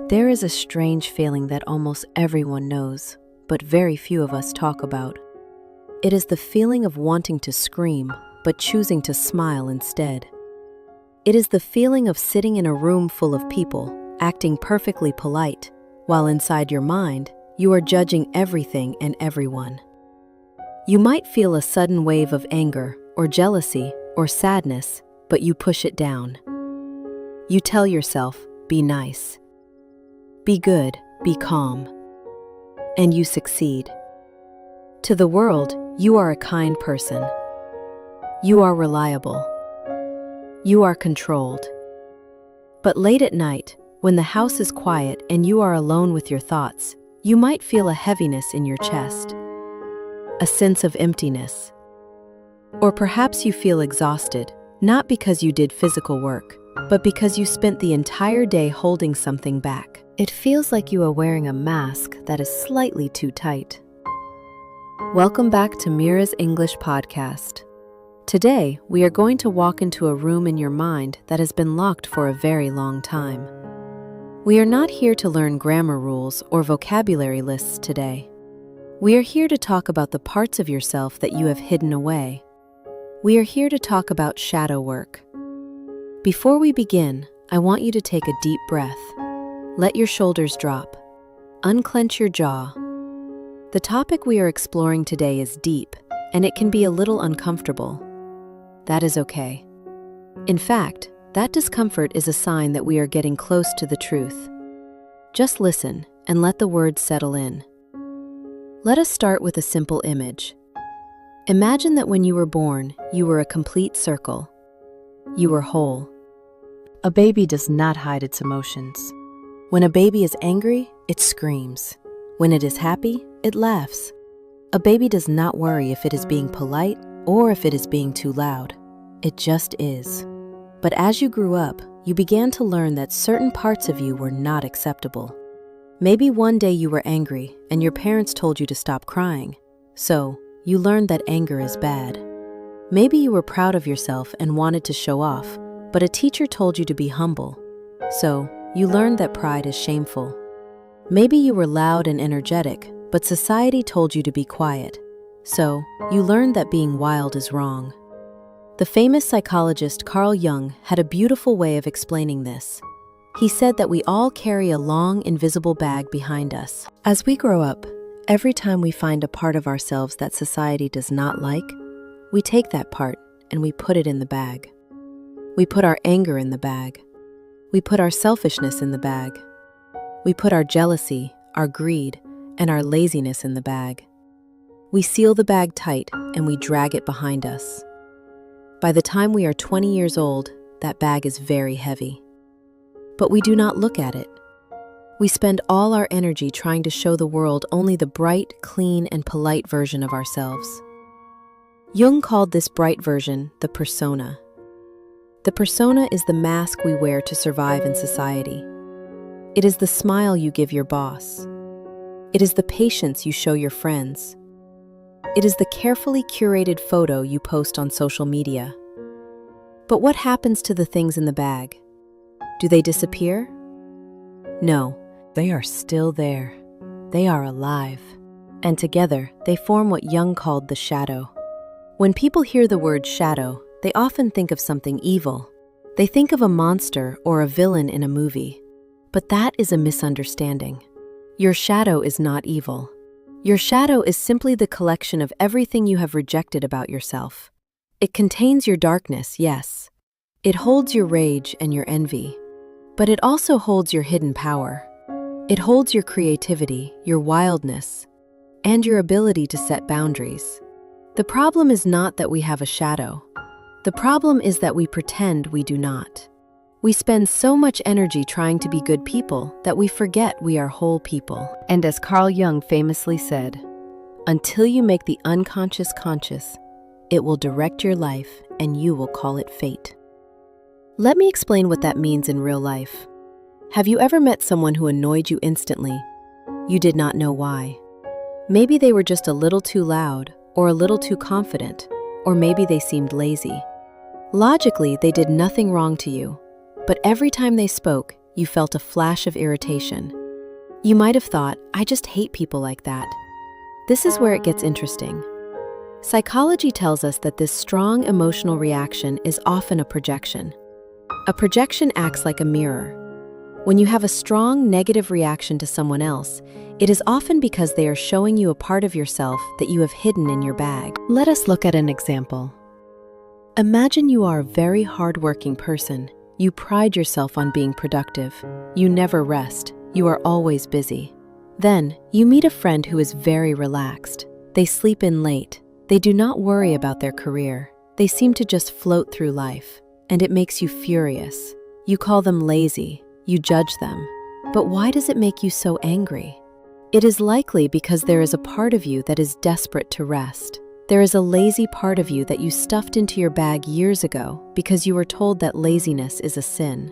There is a strange feeling that almost everyone knows, but very few of us talk about. It is the feeling of wanting to scream, but choosing to smile instead. It is the feeling of sitting in a room full of people, acting perfectly polite, while inside your mind, you are judging everything and everyone. You might feel a sudden wave of anger, or jealousy, or sadness, but you push it down. You tell yourself, be nice. Be good, be calm. And you succeed. To the world, you are a kind person. You are reliable. You are controlled. But late at night, when the house is quiet and you are alone with your thoughts, you might feel a heaviness in your chest, a sense of emptiness. Or perhaps you feel exhausted, not because you did physical work, but because you spent the entire day holding something back. It feels like you are wearing a mask that is slightly too tight. Welcome back to Mira's English podcast. Today, we are going to walk into a room in your mind that has been locked for a very long time. We are not here to learn grammar rules or vocabulary lists today. We are here to talk about the parts of yourself that you have hidden away. We are here to talk about shadow work. Before we begin, I want you to take a deep breath. Let your shoulders drop. Unclench your jaw. The topic we are exploring today is deep, and it can be a little uncomfortable. That is okay. In fact, that discomfort is a sign that we are getting close to the truth. Just listen and let the words settle in. Let us start with a simple image. Imagine that when you were born, you were a complete circle. You were whole. A baby does not hide its emotions. When a baby is angry, it screams. When it is happy, it laughs. A baby does not worry if it is being polite or if it is being too loud. It just is. But as you grew up, you began to learn that certain parts of you were not acceptable. Maybe one day you were angry and your parents told you to stop crying. So, you learned that anger is bad. Maybe you were proud of yourself and wanted to show off, but a teacher told you to be humble. So, you learned that pride is shameful. Maybe you were loud and energetic, but society told you to be quiet. So, you learned that being wild is wrong. The famous psychologist Carl Jung had a beautiful way of explaining this. He said that we all carry a long, invisible bag behind us. As we grow up, every time we find a part of ourselves that society does not like, we take that part and we put it in the bag. We put our anger in the bag. We put our selfishness in the bag. We put our jealousy, our greed, and our laziness in the bag. We seal the bag tight and we drag it behind us. By the time we are 20 years old, that bag is very heavy. But we do not look at it. We spend all our energy trying to show the world only the bright, clean, and polite version of ourselves. Jung called this bright version the persona. The persona is the mask we wear to survive in society. It is the smile you give your boss. It is the patience you show your friends. It is the carefully curated photo you post on social media. But what happens to the things in the bag? Do they disappear? No, they are still there. They are alive. And together, they form what Jung called the shadow. When people hear the word shadow, they often think of something evil. They think of a monster or a villain in a movie. But that is a misunderstanding. Your shadow is not evil. Your shadow is simply the collection of everything you have rejected about yourself. It contains your darkness, yes. It holds your rage and your envy. But it also holds your hidden power. It holds your creativity, your wildness, and your ability to set boundaries. The problem is not that we have a shadow. The problem is that we pretend we do not. We spend so much energy trying to be good people that we forget we are whole people. And as Carl Jung famously said, until you make the unconscious conscious, it will direct your life and you will call it fate. Let me explain what that means in real life. Have you ever met someone who annoyed you instantly? You did not know why. Maybe they were just a little too loud, or a little too confident, or maybe they seemed lazy. Logically, they did nothing wrong to you, but every time they spoke, you felt a flash of irritation. You might have thought, I just hate people like that. This is where it gets interesting. Psychology tells us that this strong emotional reaction is often a projection. A projection acts like a mirror. When you have a strong negative reaction to someone else, it is often because they are showing you a part of yourself that you have hidden in your bag. Let us look at an example. Imagine you are a very hardworking person. You pride yourself on being productive. You never rest. You are always busy. Then, you meet a friend who is very relaxed. They sleep in late. They do not worry about their career. They seem to just float through life, and it makes you furious. You call them lazy. You judge them. But why does it make you so angry? It is likely because there is a part of you that is desperate to rest. There is a lazy part of you that you stuffed into your bag years ago because you were told that laziness is a sin.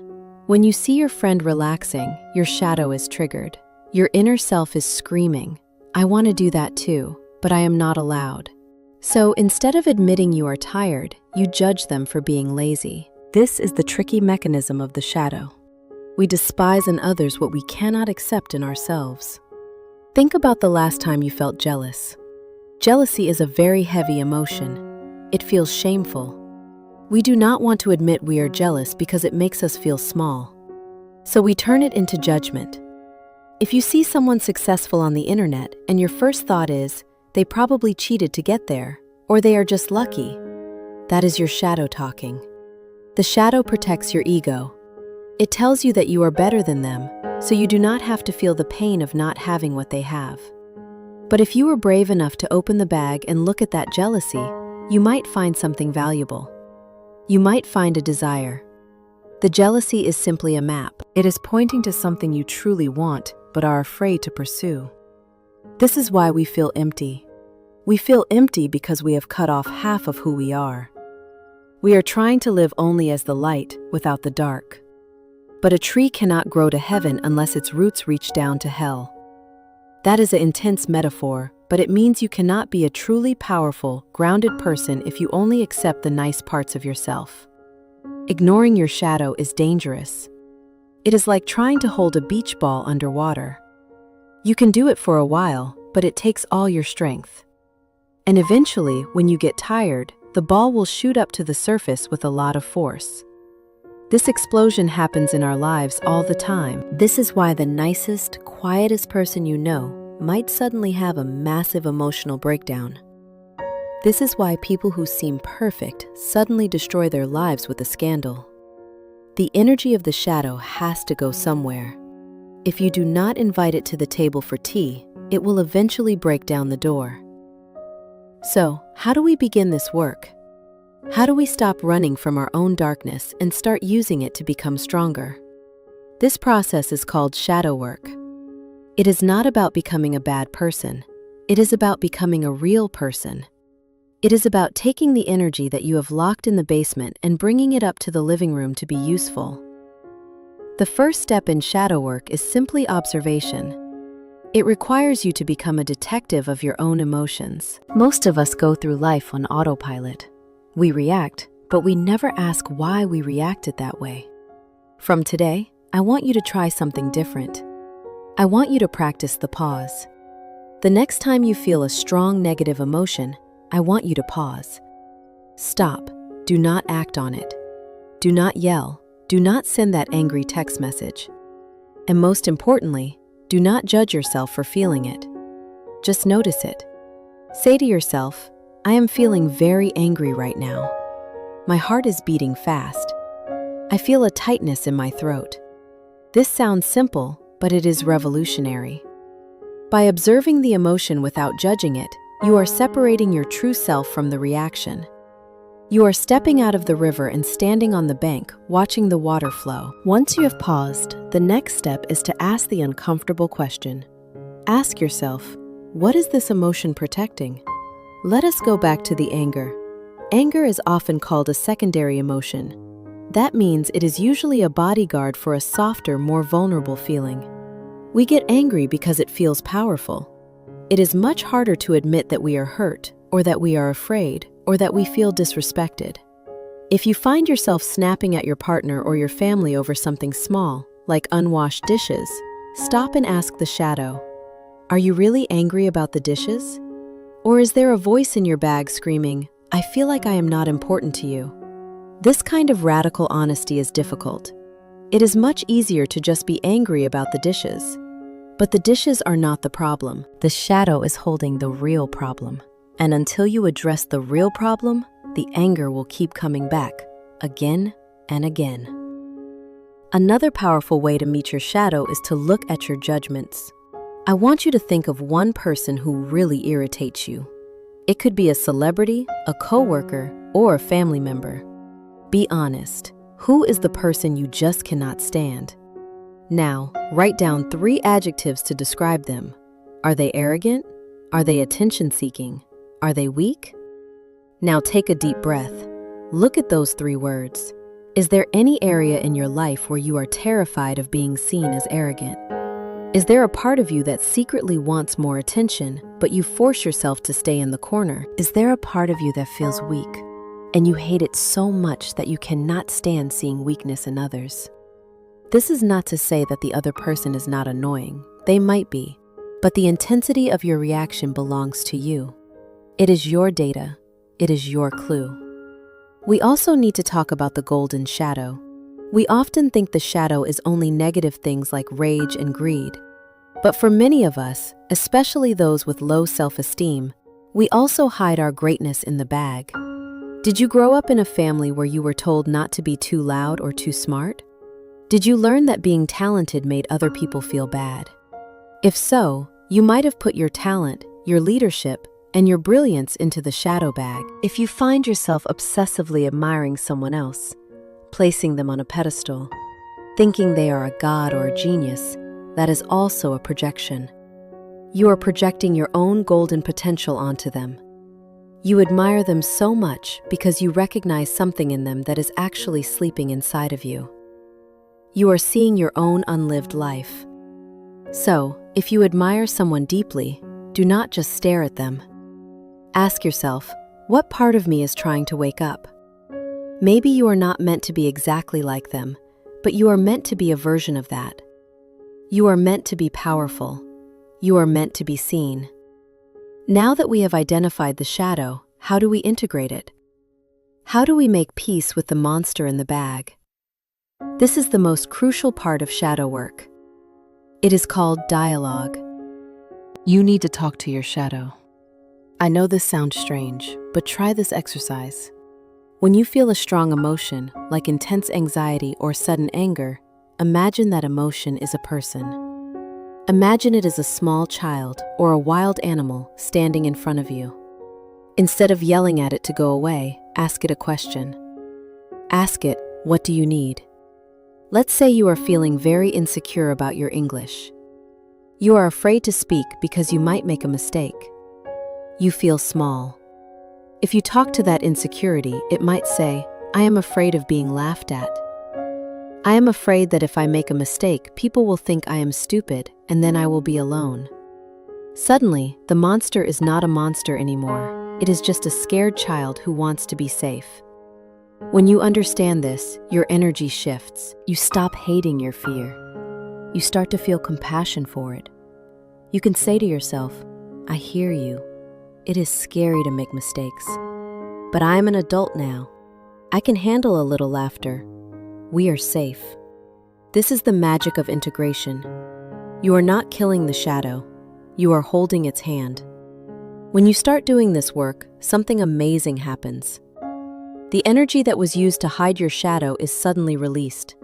When you see your friend relaxing, your shadow is triggered. Your inner self is screaming, I want to do that too, but I am not allowed. So instead of admitting you are tired, you judge them for being lazy. This is the tricky mechanism of the shadow. We despise in others what we cannot accept in ourselves. Think about the last time you felt jealous. Jealousy is a very heavy emotion. It feels shameful. We do not want to admit we are jealous because it makes us feel small. So we turn it into judgment. If you see someone successful on the internet and your first thought is, they probably cheated to get there, or they are just lucky, that is your shadow talking. The shadow protects your ego. It tells you that you are better than them, so you do not have to feel the pain of not having what they have. But if you were brave enough to open the bag and look at that jealousy, you might find something valuable. You might find a desire. The jealousy is simply a map. It is pointing to something you truly want, but are afraid to pursue. This is why we feel empty. We feel empty because we have cut off half of who we are. We are trying to live only as the light without the dark. But a tree cannot grow to heaven unless its roots reach down to hell. That is an intense metaphor, but it means you cannot be a truly powerful, grounded person if you only accept the nice parts of yourself. Ignoring your shadow is dangerous. It is like trying to hold a beach ball underwater. You can do it for a while, but it takes all your strength. And eventually, when you get tired, the ball will shoot up to the surface with a lot of force. This explosion happens in our lives all the time. This is why the nicest, quietest person you know might suddenly have a massive emotional breakdown. This is why people who seem perfect suddenly destroy their lives with a scandal. The energy of the shadow has to go somewhere. If you do not invite it to the table for tea, it will eventually break down the door. So, how do we begin this work? How do we stop running from our own darkness and start using it to become stronger? This process is called shadow work. It is not about becoming a bad person. It is about becoming a real person. It is about taking the energy that you have locked in the basement and bringing it up to the living room to be useful. The first step in shadow work is simply observation. It requires you to become a detective of your own emotions. Most of us go through life on autopilot. We react, but we never ask why we reacted that way. From today, I want you to try something different. I want you to practice the pause. The next time you feel a strong negative emotion, I want you to pause. Stop. Do not act on it. Do not yell. Do not send that angry text message. And most importantly, do not judge yourself for feeling it. Just notice it. Say to yourself, I am feeling very angry right now. My heart is beating fast. I feel a tightness in my throat. This sounds simple, but it is revolutionary. By observing the emotion without judging it, you are separating your true self from the reaction. You are stepping out of the river and standing on the bank, watching the water flow. Once you have paused, the next step is to ask the uncomfortable question. Ask yourself, what is this emotion protecting? Let us go back to the anger. Anger is often called a secondary emotion. That means it is usually a bodyguard for a softer, more vulnerable feeling. We get angry because it feels powerful. It is much harder to admit that we are hurt, or that we are afraid, or that we feel disrespected. If you find yourself snapping at your partner or your family over something small, like unwashed dishes, stop and ask the shadow, "Are you really angry about the dishes? Or is there a voice in your bag screaming, 'I feel like I am not important to you'?" This kind of radical honesty is difficult. It is much easier to just be angry about the dishes. But the dishes are not the problem. The shadow is holding the real problem. And until you address the real problem, the anger will keep coming back, again and again. Another powerful way to meet your shadow is to look at your judgments. I want you to think of one person who really irritates you. It could be a celebrity, a coworker, or a family member. Be honest. Who is the person you just cannot stand? Now, write down 3 adjectives to describe them. Are they arrogant? Are they attention-seeking? Are they weak? Now take a deep breath. Look at those 3 words. Is there any area in your life where you are terrified of being seen as arrogant? Is there a part of you that secretly wants more attention, but you force yourself to stay in the corner? Is there a part of you that feels weak, and you hate it so much that you cannot stand seeing weakness in others? This is not to say that the other person is not annoying. They might be, but the intensity of your reaction belongs to you. It is your data. It is your clue. We also need to talk about the golden shadow. We often think the shadow is only negative things like rage and greed. But for many of us, especially those with low self-esteem, we also hide our greatness in the bag. Did you grow up in a family where you were told not to be too loud or too smart? Did you learn that being talented made other people feel bad? If so, you might have put your talent, your leadership, and your brilliance into the shadow bag. If you find yourself obsessively admiring someone else, placing them on a pedestal, thinking they are a god or a genius, that is also a projection. You are projecting your own golden potential onto them. You admire them so much because you recognize something in them that is actually sleeping inside of you. You are seeing your own unlived life. So, if you admire someone deeply, do not just stare at them. Ask yourself, what part of me is trying to wake up? Maybe you are not meant to be exactly like them, but you are meant to be a version of that. You are meant to be powerful. You are meant to be seen. Now that we have identified the shadow, how do we integrate it? How do we make peace with the monster in the bag? This is the most crucial part of shadow work. It is called dialogue. You need to talk to your shadow. I know this sounds strange, but try this exercise. When you feel a strong emotion, like intense anxiety or sudden anger, imagine that emotion is a person. Imagine it as a small child or a wild animal standing in front of you. Instead of yelling at it to go away, ask it a question. Ask it, what do you need? Let's say you are feeling very insecure about your English. You are afraid to speak because you might make a mistake. You feel small. If you talk to that insecurity, it might say, I am afraid of being laughed at. I am afraid that if I make a mistake, people will think I am stupid, and then I will be alone. Suddenly, the monster is not a monster anymore. It is just a scared child who wants to be safe. When you understand this, your energy shifts. You stop hating your fear. You start to feel compassion for it. You can say to yourself, I hear you. It is scary to make mistakes. But I am an adult now. I can handle a little laughter. We are safe. This is the magic of integration. You are not killing the shadow. You are holding its hand. When you start doing this work, something amazing happens. The energy that was used to hide your shadow is suddenly released.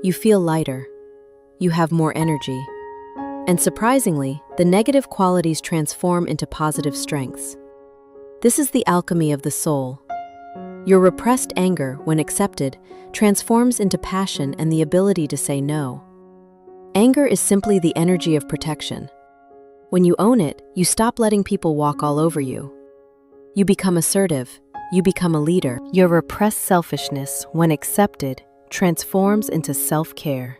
You feel lighter. You have more energy. And surprisingly, the negative qualities transform into positive strengths. This is the alchemy of the soul. Your repressed anger, when accepted, transforms into passion and the ability to say no. Anger is simply the energy of protection. When you own it, you stop letting people walk all over you. You become assertive. You become a leader. Your repressed selfishness, when accepted, transforms into self-care.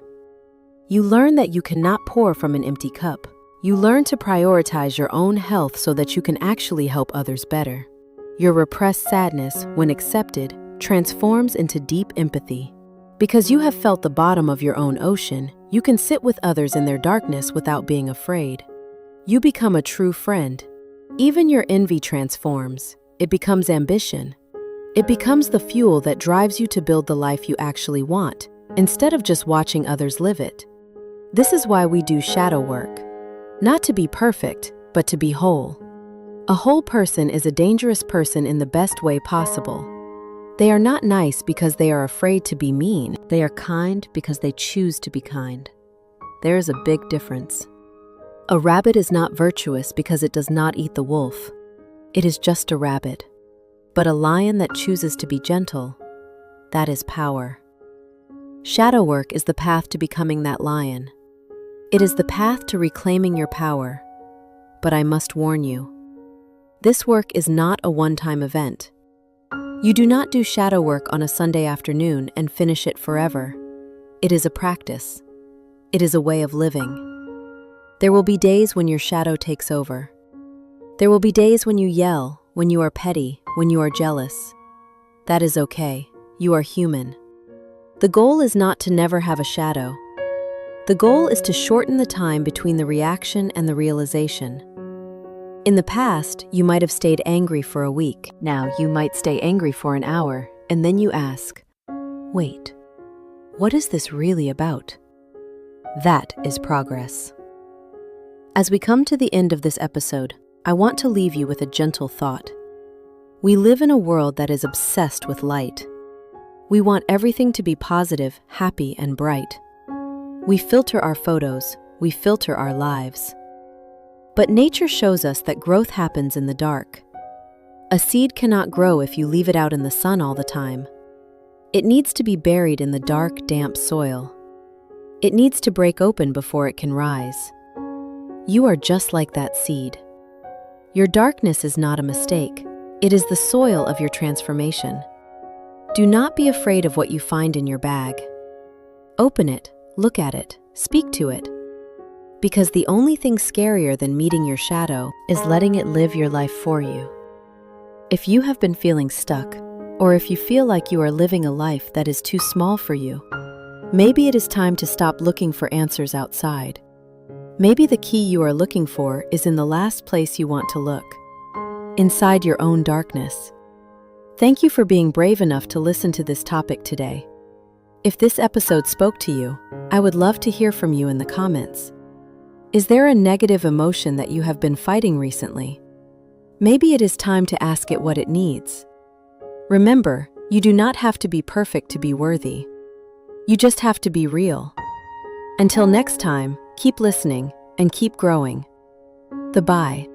You learn that you cannot pour from an empty cup. You learn to prioritize your own health so that you can actually help others better. Your repressed sadness, when accepted, transforms into deep empathy. Because you have felt the bottom of your own ocean, you can sit with others in their darkness without being afraid. You become a true friend. Even your envy transforms. It becomes ambition. It becomes the fuel that drives you to build the life you actually want, instead of just watching others live it. This is why we do shadow work. Not to be perfect, but to be whole. A whole person is a dangerous person in the best way possible. They are not nice because they are afraid to be mean. They are kind because they choose to be kind. There is a big difference. A rabbit is not virtuous because it does not eat the wolf. It is just a rabbit. But a lion that chooses to be gentle, that is power. Shadow work is the path to becoming that lion. It is the path to reclaiming your power. But I must warn you, this work is not a one-time event. You do not do shadow work on a Sunday afternoon and finish it forever. It is a practice. It is a way of living. There will be days when your shadow takes over. There will be days when you yell, when you are petty, when you are jealous. That is okay. You are human. The goal is not to never have a shadow. The goal is to shorten the time between the reaction and the realization. In the past, you might have stayed angry for a week. Now you might stay angry for an hour, and then you ask, wait, what is this really about? That is progress. As we come to the end of this episode, I want to leave you with a gentle thought. We live in a world that is obsessed with light. We want everything to be positive, happy, and bright. We filter our photos, we filter our lives. But nature shows us that growth happens in the dark. A seed cannot grow if you leave it out in the sun all the time. It needs to be buried in the dark, damp soil. It needs to break open before it can rise. You are just like that seed. Your darkness is not a mistake. It is the soil of your transformation. Do not be afraid of what you find in your bag. Open it, look at it, speak to it. Because the only thing scarier than meeting your shadow is letting it live your life for you. If you have been feeling stuck, or if you feel like you are living a life that is too small for you, maybe it is time to stop looking for answers outside. Maybe the key you are looking for is in the last place you want to look, inside your own darkness. Thank you for being brave enough to listen to this topic today. If this episode spoke to you, I would love to hear from you in the comments. Is there a negative emotion that you have been fighting recently? Maybe it is time to ask it what it needs. Remember, you do not have to be perfect to be worthy. You just have to be real. Until next time, keep listening and keep growing. Goodbye.